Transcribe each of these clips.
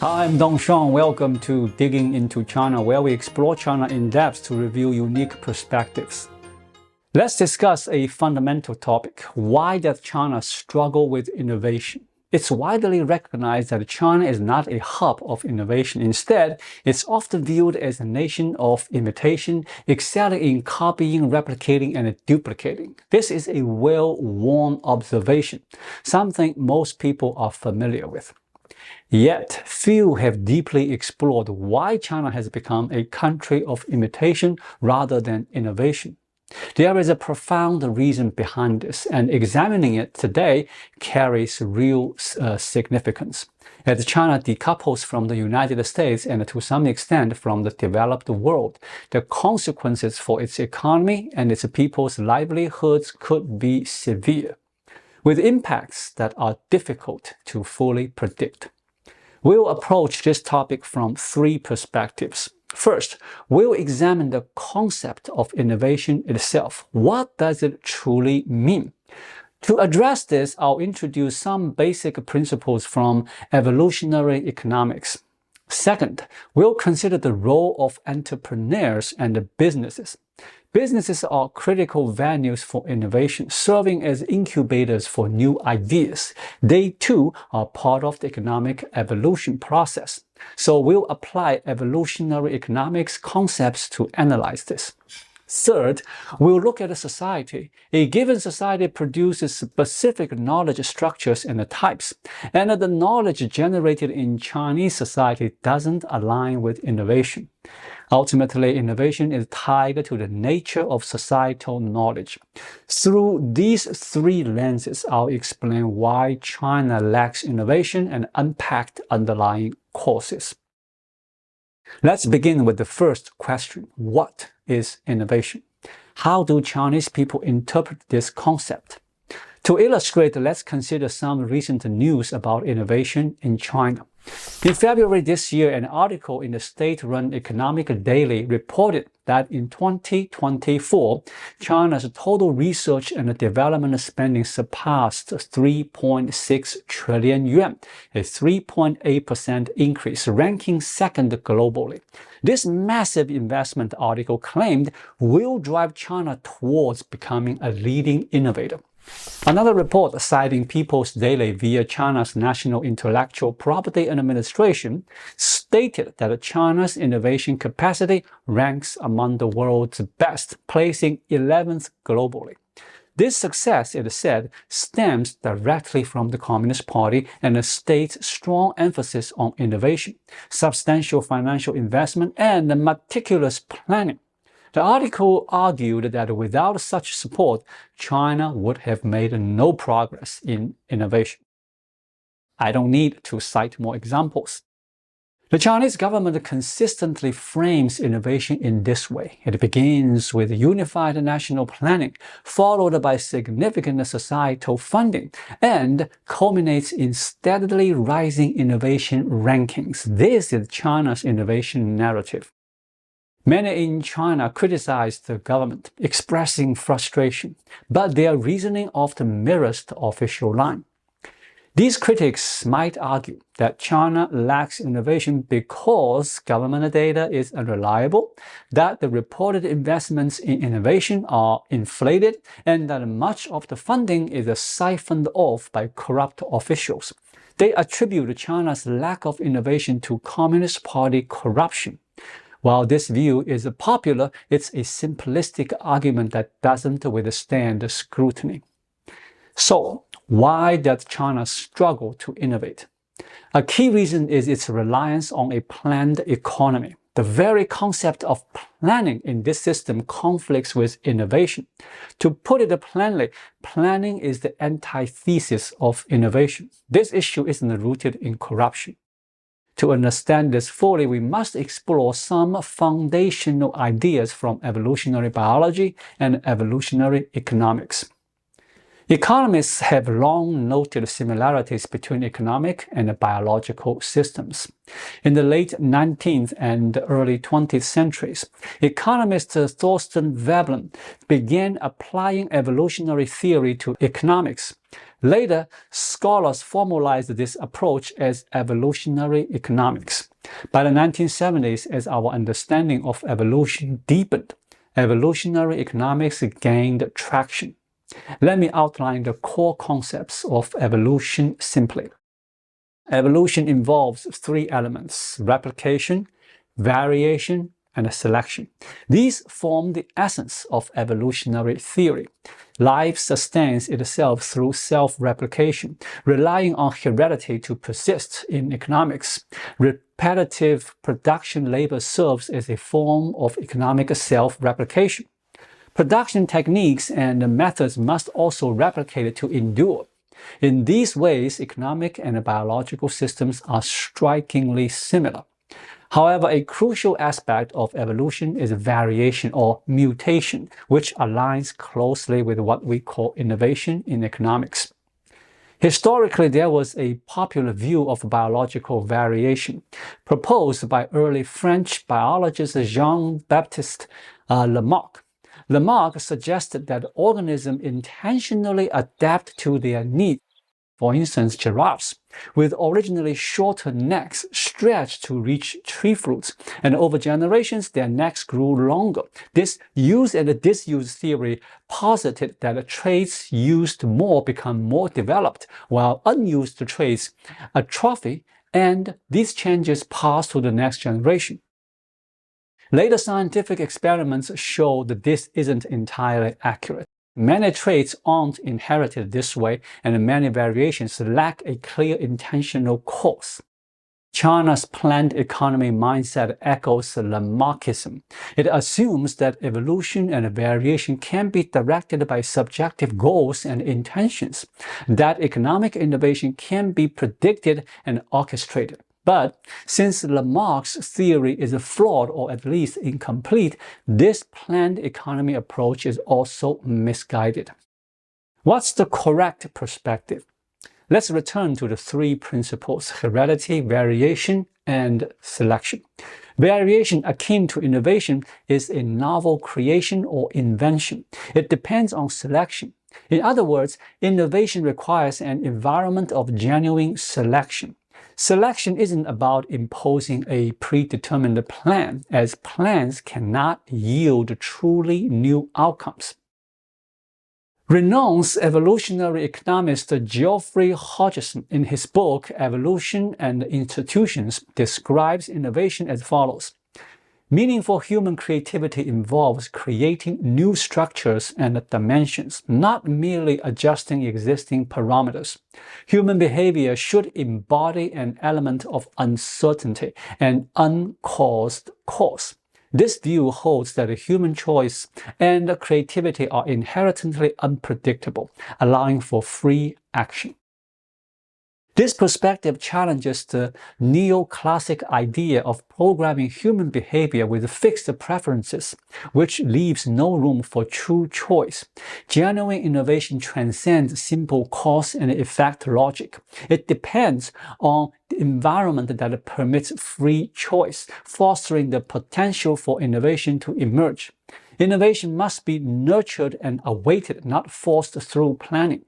Hi, I'm Dong Sean. Welcome to Digging into China, where we explore China in depth to reveal unique perspectives. Let's discuss a fundamental topic. Why does China struggle with innovation? It's widely recognized that China is not a hub of innovation. Instead, it's often viewed as a nation of imitation, excelling in copying, replicating, and duplicating. This is a well-worn observation, something most people are familiar with. Yet, few have deeply explored why China has become a country of imitation rather than innovation. There is a profound reason behind this, and examining it today carries real significance. As China decouples from the United States and to some extent from the developed world, the consequences for its economy and its people's livelihoods could be severe, with impacts that are difficult to fully predict. We'll approach this topic from three perspectives. First, we'll examine the concept of innovation itself. What does it truly mean? To address this, I'll introduce some basic principles from evolutionary economics. Second, we'll consider the role of entrepreneurs and businesses. Businesses are critical venues for innovation, serving as incubators for new ideas. They too are part of the economic evolution process. So we'll apply evolutionary economics concepts to analyze this. Third, we'll look at a society. A given society produces specific knowledge structures and types, and the knowledge generated in Chinese society doesn't align with innovation. Ultimately, innovation is tied to the nature of societal knowledge. Through these three lenses, I'll explain why China lacks innovation and unpack the underlying causes. Let's begin with the first question. What is innovation? How do Chinese people interpret this concept? To illustrate, let's consider some recent news about innovation in China. In February this year, an article in the state-run Economic Daily reported that in 2024, China's total research and development spending surpassed 3.6 trillion yuan, a 3.8% increase, ranking second globally. This massive investment, article claimed, will drive China towards becoming a leading innovator. Another report citing People's Daily via China's National Intellectual Property Administration stated that China's innovation capacity ranks among the world's best, placing 11th globally. This success, it said, stems directly from the Communist Party and the state's strong emphasis on innovation, substantial financial investment, and meticulous planning. The article argued that without such support, China would have made no progress in innovation. I don't need to cite more examples. The Chinese government consistently frames innovation in this way. It begins with unified national planning, followed by significant societal funding, and culminates in steadily rising innovation rankings. This is China's innovation narrative. Many in China criticize the government, expressing frustration, but their reasoning often mirrors the official line. These critics might argue that China lacks innovation because government data is unreliable, that the reported investments in innovation are inflated, and that much of the funding is siphoned off by corrupt officials. They attribute China's lack of innovation to Communist Party corruption. While this view is popular, it's a simplistic argument that doesn't withstand scrutiny. So, why does China struggle to innovate? A key reason is its reliance on a planned economy. The very concept of planning in this system conflicts with innovation. To put it plainly, planning is the antithesis of innovation. This issue isn't rooted in corruption. To understand this fully, we must explore some foundational ideas from evolutionary biology and evolutionary economics. Economists have long noted similarities between economic and biological systems. In the late 19th and early 20th centuries, economist Thorsten Veblen began applying evolutionary theory to economics. Later, scholars formalized this approach as evolutionary economics. By the 1970s, as our understanding of evolution deepened, evolutionary economics gained traction. Let me outline the core concepts of evolution simply. Evolution involves three elements: replication, variation, and selection. These form the essence of evolutionary theory. Life sustains itself through self-replication, relying on heredity to persist. In economics, repetitive production labor serves as a form of economic self-replication. Production techniques and methods must also replicate to endure. In these ways, economic and biological systems are strikingly similar. However, a crucial aspect of evolution is variation or mutation, which aligns closely with what we call innovation in economics. Historically, there was a popular view of biological variation, proposed by early French biologist Jean-Baptiste Lamarck. Lamarck suggested that organisms intentionally adapt to their needs. For instance, giraffes, with originally shorter necks, stretched to reach tree fruits, and over generations their necks grew longer. This use and disuse theory posited that traits used more become more developed, while unused traits atrophy, and these changes pass to the next generation. Later scientific experiments show that this isn't entirely accurate. Many traits aren't inherited this way, and many variations lack a clear intentional cause. China's planned economy mindset echoes Lamarckism. It assumes that evolution and variation can be directed by subjective goals and intentions, that economic innovation can be predicted and orchestrated. But since Lamarck's theory is flawed or at least incomplete, this planned economy approach is also misguided. What's the correct perspective? Let's return to the three principles: heredity, variation, and selection. Variation, akin to innovation, is a novel creation or invention. It depends on selection. In other words, innovation requires an environment of genuine selection. Selection isn't about imposing a predetermined plan, as plans cannot yield truly new outcomes. Renowned evolutionary economist Geoffrey Hodgson, in his book Evolution and Institutions, describes innovation as follows. Meaningful human creativity involves creating new structures and dimensions, not merely adjusting existing parameters. Human behavior should embody an element of uncertainty and uncaused cause. This view holds that human choice and creativity are inherently unpredictable, allowing for free action. This perspective challenges the neoclassic idea of programming human behavior with fixed preferences, which leaves no room for true choice. Genuine innovation transcends simple cause and effect logic. It depends on the environment that permits free choice, fostering the potential for innovation to emerge. Innovation must be nurtured and awaited, not forced through planning.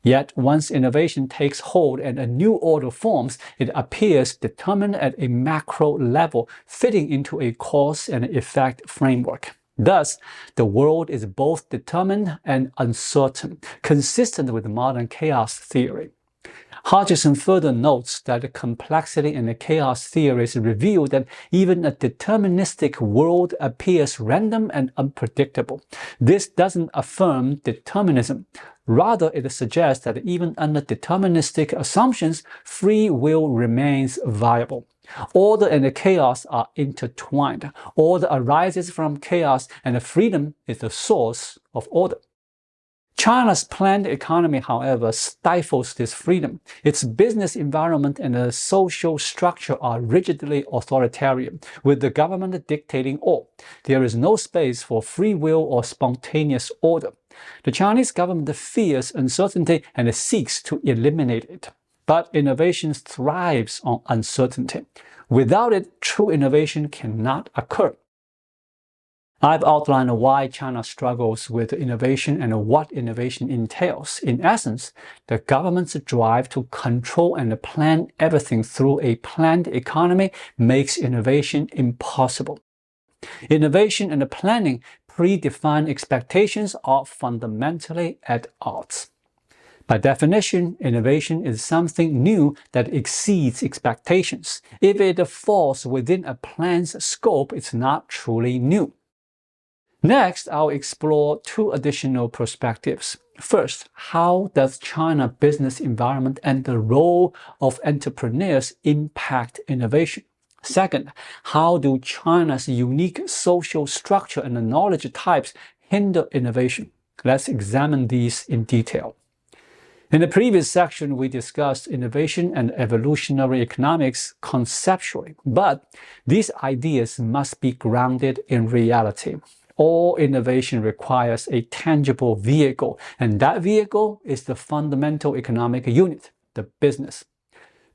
Yet, once innovation takes hold and a new order forms, it appears determined at a macro level, fitting into a cause and effect framework. Thus, the world is both determined and uncertain, consistent with modern chaos theory. Hodgson further notes that the complexity in the chaos theories reveal that even a deterministic world appears random and unpredictable. This doesn't affirm determinism. Rather, it suggests that even under deterministic assumptions, free will remains viable. Order and chaos are intertwined. Order arises from chaos, and freedom is the source of order. China's planned economy, however, stifles this freedom. Its business environment and the social structure are rigidly authoritarian, with the government dictating all. There is no space for free will or spontaneous order. The Chinese government fears uncertainty and seeks to eliminate it. But innovation thrives on uncertainty. Without it, true innovation cannot occur. I've outlined why China struggles with innovation and what innovation entails. In essence, the government's drive to control and plan everything through a planned economy makes innovation impossible. Innovation and planning predefined expectations are fundamentally at odds. By definition, innovation is something new that exceeds expectations. If it falls within a plan's scope, it's not truly new. Next, I'll explore two additional perspectives. First, how does China's business environment and the role of entrepreneurs impact innovation? Second, how do China's unique social structure and the knowledge types hinder innovation? Let's examine these in detail. In the previous section, we discussed innovation and evolutionary economics conceptually, but these ideas must be grounded in reality. All innovation requires a tangible vehicle, and that vehicle is the fundamental economic unit, the business.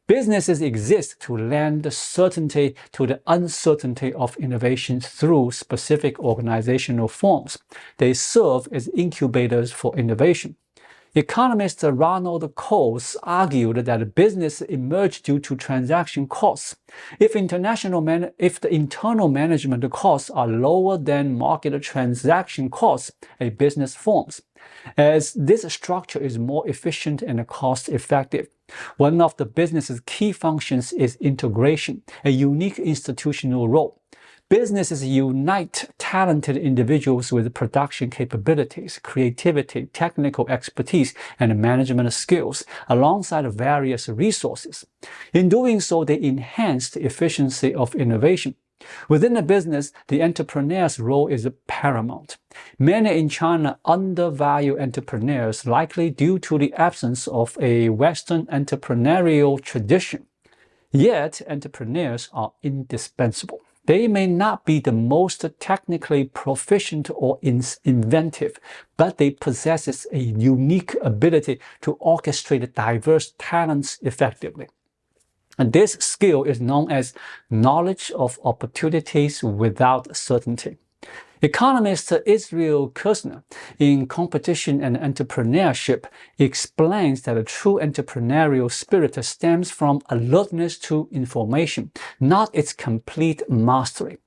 Businesses exist to lend certainty to the uncertainty of innovation through specific organizational forms. They serve as incubators for innovation. Economist Ronald Coase argued that business emerged due to transaction costs. If the internal management costs are lower than market transaction costs, a business forms. As this structure is more efficient and cost-effective, one of the business's key functions is integration, a unique institutional role. Businesses unite talented individuals with production capabilities, creativity, technical expertise, and management skills, alongside various resources. In doing so, they enhance the efficiency of innovation. Within a business, the entrepreneur's role is paramount. Many in China undervalue entrepreneurs, likely due to the absence of a Western entrepreneurial tradition. Yet, entrepreneurs are indispensable. They may not be the most technically proficient or inventive, but they possess a unique ability to orchestrate diverse talents effectively. And this skill is known as knowledge of opportunities without certainty. Economist Israel Kirzner, in Competition and Entrepreneurship, explains that a true entrepreneurial spirit stems from alertness to information, not its complete mastery.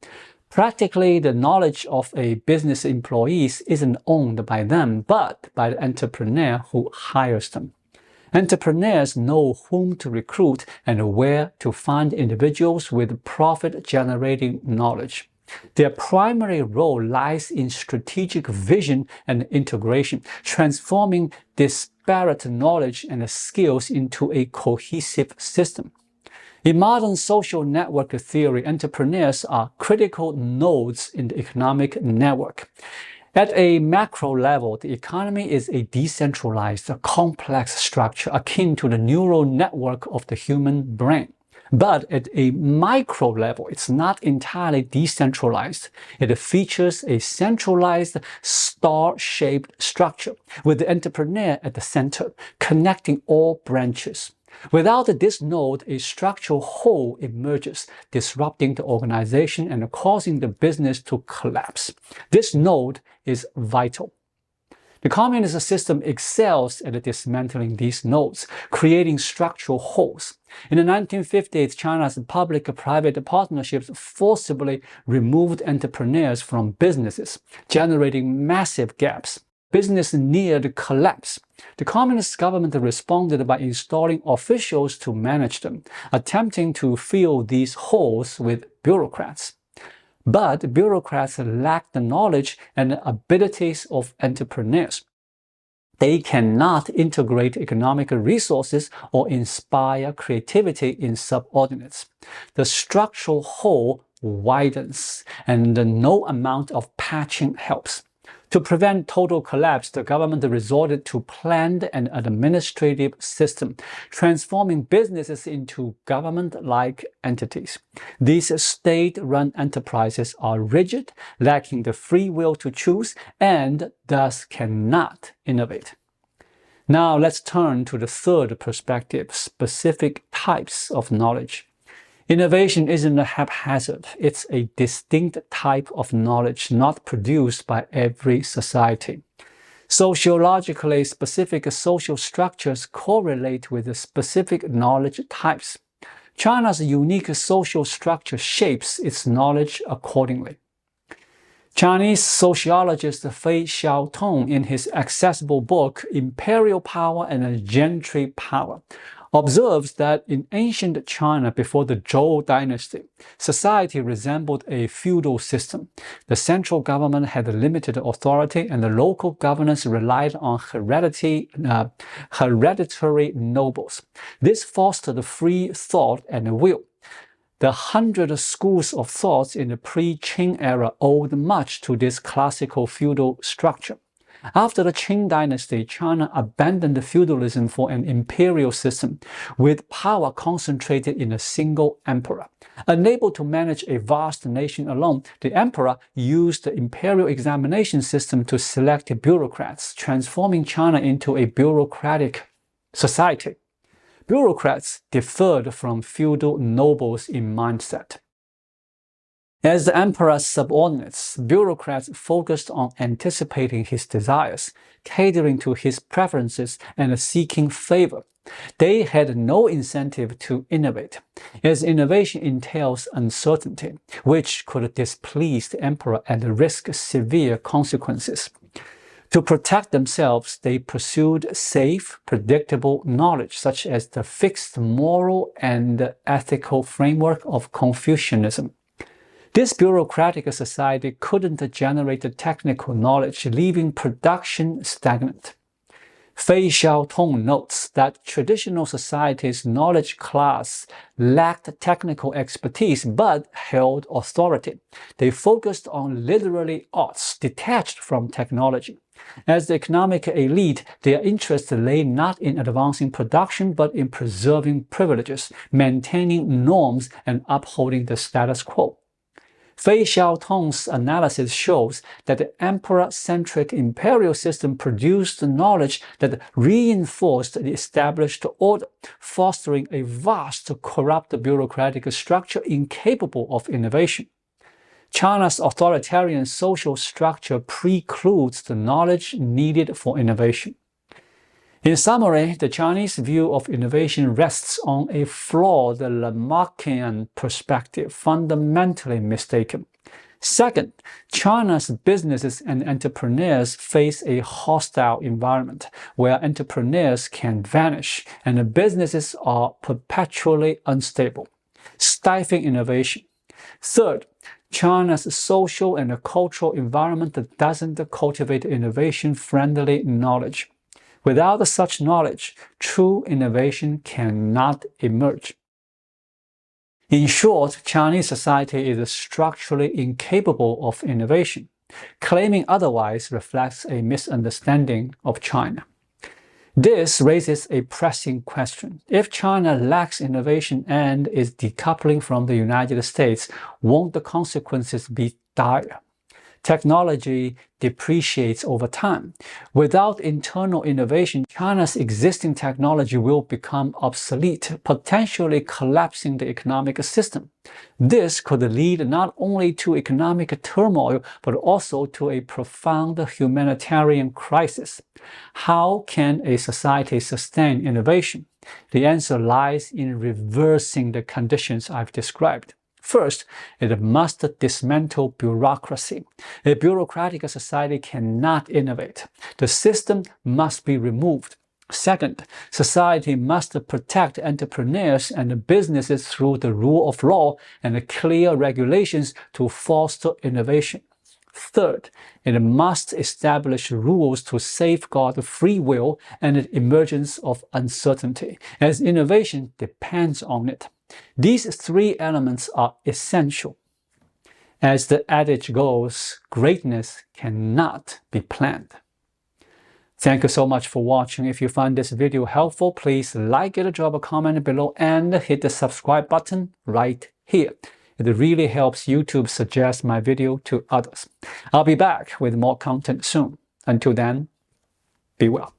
Practically, the knowledge of a business employee isn't owned by them, but by the entrepreneur who hires them. Entrepreneurs know whom to recruit and where to find individuals with profit-generating knowledge. Their primary role lies in strategic vision and integration, transforming disparate knowledge and skills into a cohesive system. In modern social network theory, entrepreneurs are critical nodes in the economic network. At a macro level, the economy is a decentralized, complex structure akin to the neural network of the human brain. But at a micro level, it's not entirely decentralized. It features a centralized, star-shaped structure, with the entrepreneur at the center, connecting all branches. Without this node, a structural hole emerges, disrupting the organization and causing the business to collapse. This node is vital. The communist system excels at dismantling these nodes, creating structural holes. In the 1950s, China's public-private partnerships forcibly removed entrepreneurs from businesses, generating massive gaps. Business neared collapse. The communist government responded by installing officials to manage them, attempting to fill these holes with bureaucrats. But bureaucrats lack the knowledge and abilities of entrepreneurs. They cannot integrate economic resources or inspire creativity in subordinates. The structural hole widens, and no amount of patching helps. To prevent total collapse, the government resorted to planned and administrative system, transforming businesses into government-like entities. These state-run enterprises are rigid, lacking the free will to choose, and thus cannot innovate. Now let's turn to the third perspective, specific types of knowledge. Innovation isn't a haphazard, it's a distinct type of knowledge not produced by every society. Sociologically specific social structures correlate with the specific knowledge types. China's unique social structure shapes its knowledge accordingly. Chinese sociologist Fei Xiaotong, in his accessible book Imperial Power and Gentry Power, observes that in ancient China before the Zhou dynasty, society resembled a feudal system. The central government had limited authority and the local governance relied on hereditary nobles. This fostered free thought and will. The 100 schools of thoughts in the pre-Qing era owed much to this classical feudal structure. After the Qing dynasty, China abandoned feudalism for an imperial system, with power concentrated in a single emperor. Unable to manage a vast nation alone, the emperor used the imperial examination system to select bureaucrats, transforming China into a bureaucratic society. Bureaucrats differed from feudal nobles in mindset. As the emperor's subordinates, bureaucrats focused on anticipating his desires, catering to his preferences, and seeking favor. They had no incentive to innovate, as innovation entails uncertainty, which could displease the emperor and risk severe consequences. To protect themselves, they pursued safe, predictable knowledge, such as the fixed moral and ethical framework of Confucianism. This bureaucratic society couldn't generate technical knowledge, leaving production stagnant. Fei Xiaotong notes that traditional societies' knowledge class lacked technical expertise but held authority. They focused on literary arts, detached from technology. As the economic elite, their interest lay not in advancing production but in preserving privileges, maintaining norms, and upholding the status quo. Fei Xiaotong's analysis shows that the emperor-centric imperial system produced knowledge that reinforced the established order, fostering a vast, corrupt bureaucratic structure incapable of innovation. China's authoritarian social structure precludes the knowledge needed for innovation. In summary, the Chinese view of innovation rests on a flawed Lamarckian perspective, fundamentally mistaken. Second, China's businesses and entrepreneurs face a hostile environment where entrepreneurs can vanish and businesses are perpetually unstable, stifling innovation. Third, China's social and cultural environment doesn't cultivate innovation-friendly knowledge. Without such knowledge, true innovation cannot emerge. In short, Chinese society is structurally incapable of innovation. Claiming otherwise reflects a misunderstanding of China. This raises a pressing question. If China lacks innovation and is decoupling from the United States, won't the consequences be dire? Technology depreciates over time. Without internal innovation, China's existing technology will become obsolete, potentially collapsing the economic system. This could lead not only to economic turmoil, but also to a profound humanitarian crisis. How can a society sustain innovation? The answer lies in reversing the conditions I've described. First, it must dismantle bureaucracy. A bureaucratic society cannot innovate. The system must be removed. Second, society must protect entrepreneurs and businesses through the rule of law and clear regulations to foster innovation. Third, it must establish rules to safeguard free will and the emergence of uncertainty, as innovation depends on it. These three elements are essential. As the adage goes, greatness cannot be planned. Thank you so much for watching. If you find this video helpful, please like it, drop a comment below, and hit the subscribe button right here. It really helps YouTube suggest my video to others. I'll be back with more content soon. Until then, be well.